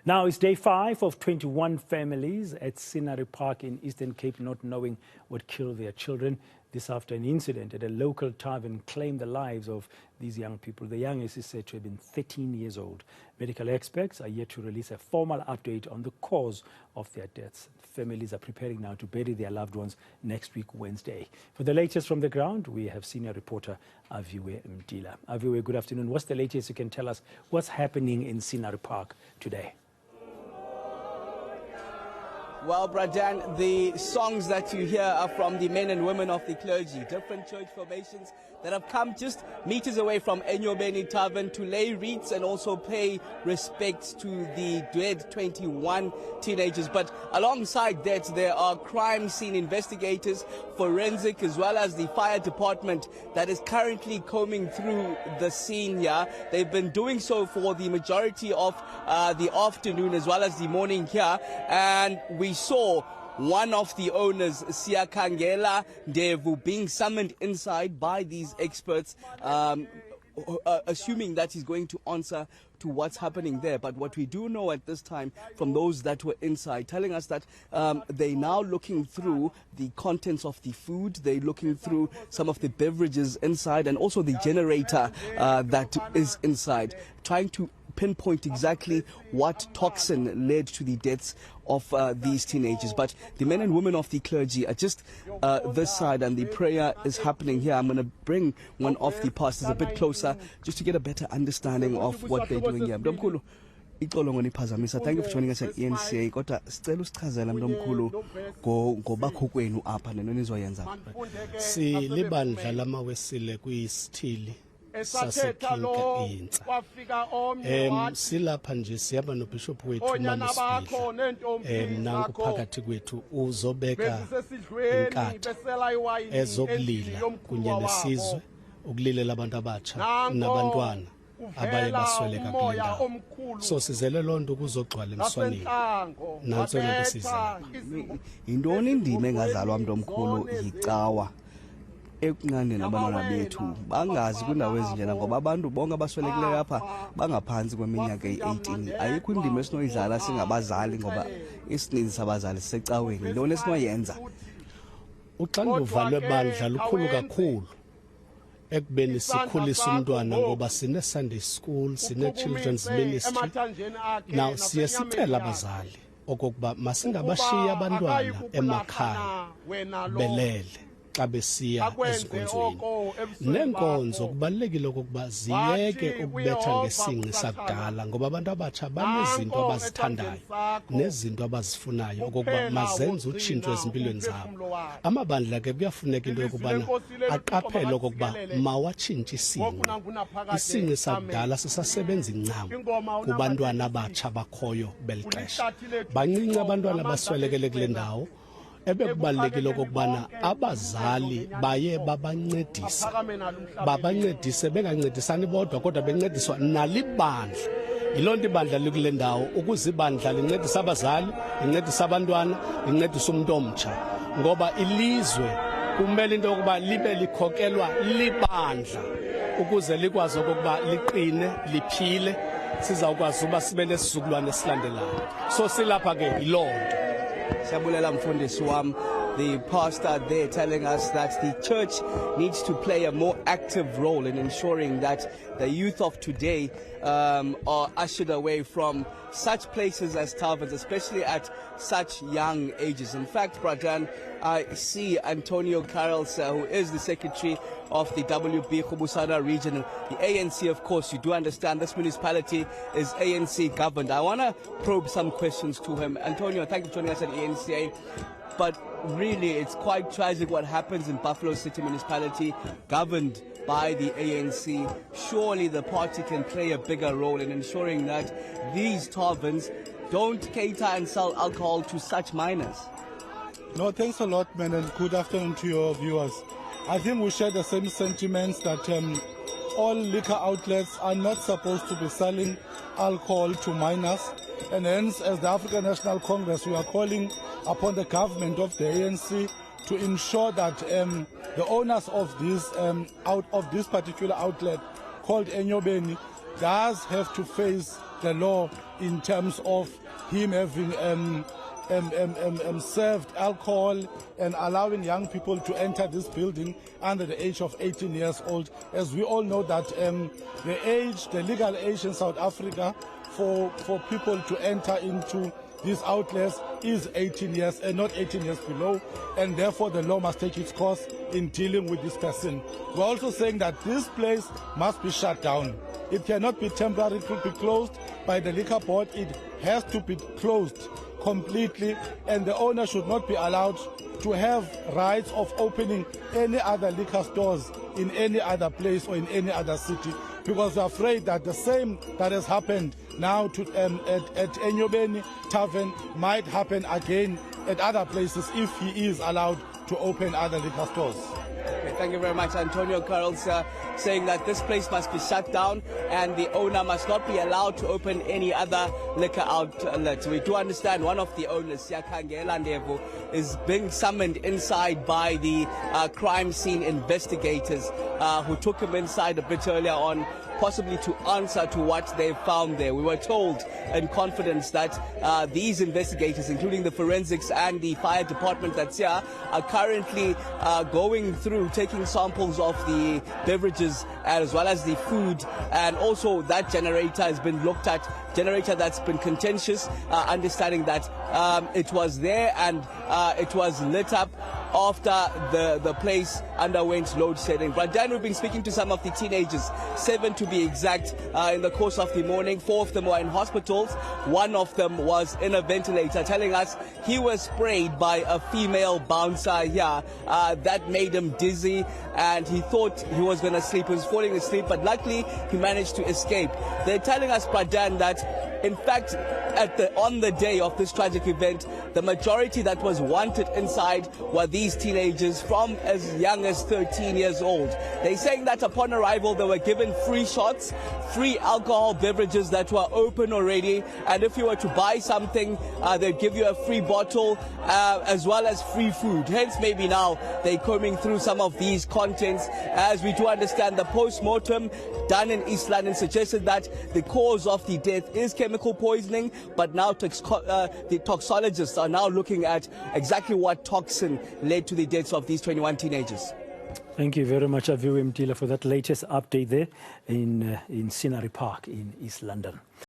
Now, it's day 5 of 21 families at Scenery Park in Eastern Cape not knowing what killed their children. This after an incident at a local tavern claimed the lives of these young people. The youngest is said to have been 13 years old. Medical experts are yet to release a formal update on the cause of their deaths. Families are preparing now to bury their loved ones next week, Wednesday. For the latest from the ground, we have senior reporter Aviwe Mtila. Aviwe, good afternoon. What's the latest you can tell us? What's happening in Scenery Park today? Well, Bradan, the songs that you hear are from the men and women of the clergy, different church formations that have come just meters away from Enyobeni Tavern to lay wreaths and also pay respects to the dead 21 teenagers. But alongside that, there are crime scene investigators, forensic, as well as the fire department that is currently combing through the scene here. They've been doing so for the majority of the afternoon as well as the morning here, and we saw one of the owners, Siakangela Ndevu, being summoned inside by these experts, assuming that he's going to answer to what's happening there. But what we do know at this time from those that were inside, telling us that they're now looking through the contents of the food, they're looking through some of the beverages inside and also the generator that is inside, trying to pinpoint exactly what toxin led to the deaths of these teenagers. But the men and women of the clergy are just this side, and the prayer is happening here. I'm going to bring one of the pastors a bit closer just to get a better understanding of what they're doing here. Mntomkhulu, ixolo ngoniphazamisa. Thank you for joining us at eNCA. Kodwa sicela usichazela mntomkhulu ngobakho kwenu apha nento nizoyenza. Silibandla lamawesile kuyisithili sasekinka eNCA. Silapha nje sihamba nobishop wethu uManisibidla nanku phakathi kwethu uzobeka inkatha ezokulila kunye nesizwe ukulilela abantu abatsha nabantwana abaye basweleka kule ndawo. So sizele loo nto kuzogcwala emswaneni. Nantso lento sizela. Yintoni indima engazalwa mntomkhulu yicawa ekunqandeni abantwana bethu bangazi kwindawo ezinjena, ngoba abantu bonke abaswelekileyo apha bangaphansi kweminyaka eyi-18. Ayikho indima esinoyidlala singabazali, ngoba isininzi sabazali sisecaweni. Yintoni esinoyenza? Uxanduva lwebandla lukhulu kakhulu ekubeni sikhulisa umntwana, ngoba sine-Sunday school, sine-children's ministry. Now siye sicela abazali okokuba masingabashiya abantwana emakhaya belele xa besiya ezinkonzweni. Nenkonzo kubalulekile okokuba ziyeke ukubetha ngesinqi sakudala, ngoba abantu abatsha banezinto abazithandayo nezinto abazifunayo okokuba mazenze utshintsho ezimpilweni zabo. Amabandla ke kuyafuneka into yokubana aqaphele okokuba mawatshintshe isinqi sakudala sisasebenza incam kubantwana abatsha bakhoyo belixesha. Bancinci abantwana abaswelekele kule ndawo. Ebekubalulekile okokubana abazali baye babancedise bengancedisani bodwa kodwa bencediswa nalibandla. Yiloo nto ibandla likule ndawo, ukuze ibandla lincedisa abazali, lincedisa abantwana, lincedisa umuntu omtsha, ngoba ilizwe kumele into yokuba libe likhokelwa libandla ukuze likwazi okokuba liqine liphile, sizawukwazi uba sibe nesizukulwane esilandelayo. So silapha ke yiloo nto. The pastor there telling us that the church needs to play a more active role in ensuring that the youth of today are ushered away from such places as taverns, especially at such young ages. In fact, Bradan, I see Antonio Carlos, who is the secretary of the WB Khubusana region. The ANC, of course, you do understand this municipality is ANC governed. I want to probe some questions to him. Antonio, thank you for joining us at eNCA. But really, it's quite tragic what happens in Buffalo City municipality, governed by the ANC. Surely the party can play a bigger role in ensuring that these taverns don't cater and sell alcohol to such minors. No, thanks a lot, man, and good afternoon to your viewers. I think we share the same sentiments that all liquor outlets are not supposed to be selling alcohol to minors. And hence, as the African National Congress, we are calling upon the government of the ANC to ensure that the owners of this particular outlet called Enyobeni does have to face the law in terms of him having served alcohol and allowing young people to enter this building under the age of 18 years old. As we all know that the legal age in South Africa for people to enter into these outlets is 18 years and not 18 years below, and therefore the law must take its course in dealing with this person. We're also saying that this place must be shut down. It cannot be temporarily closed by the liquor board. It has to be closed completely, and the owner should not be allowed to have rights of opening any other liquor stores in any other place or in any other city, because we're afraid that the same that has happened now to, at eNCA tavern might happen again at other places if he is allowed to open other liquor stores. Okay, thank you very much. Antonio Carroll's saying that this place must be shut down and the owner must not be allowed to open any other liquor outlets. We do understand one of the owners, Yakangela Ndevu, is being summoned inside by the crime scene investigators who took him inside a bit earlier on, possibly to answer to what they found there. We were told in confidence that these investigators, including the forensics and the fire department that's here, are currently going through, taking samples of the beverages as well as the food, and also that generator has been looked at, generator that's been contentious, understanding that it was there and it was lit up after the place underwent load shedding. But then we've been speaking to some of the teenagers, 7 to be exact, in the course of the morning. 4 of them were in hospitals. 1 of them was in a ventilator, telling us he was sprayed by a female bouncer here that made him dizzy, and he thought he was going to sleep. He was falling asleep, but luckily he managed to escape. They're telling us, Pradhan, that in fact on the day of this tragic event, the majority that was wanted inside were these teenagers from as young as 13 years old. They're saying that upon arrival they were given free shots, free alcohol beverages that were open already, and if you were to buy something they'd give you a free bottle as well as free food. Hence maybe now they're combing through some of these contents. As we do understand, the post-mortem done in East London suggested that the cause of the death is chemical poisoning, but now the toxicologists are now looking at exactly what toxin led to the deaths of these 21 teenagers. Thank you very much, Aviwe Mtila, for that latest update there in Scenery Park in East London.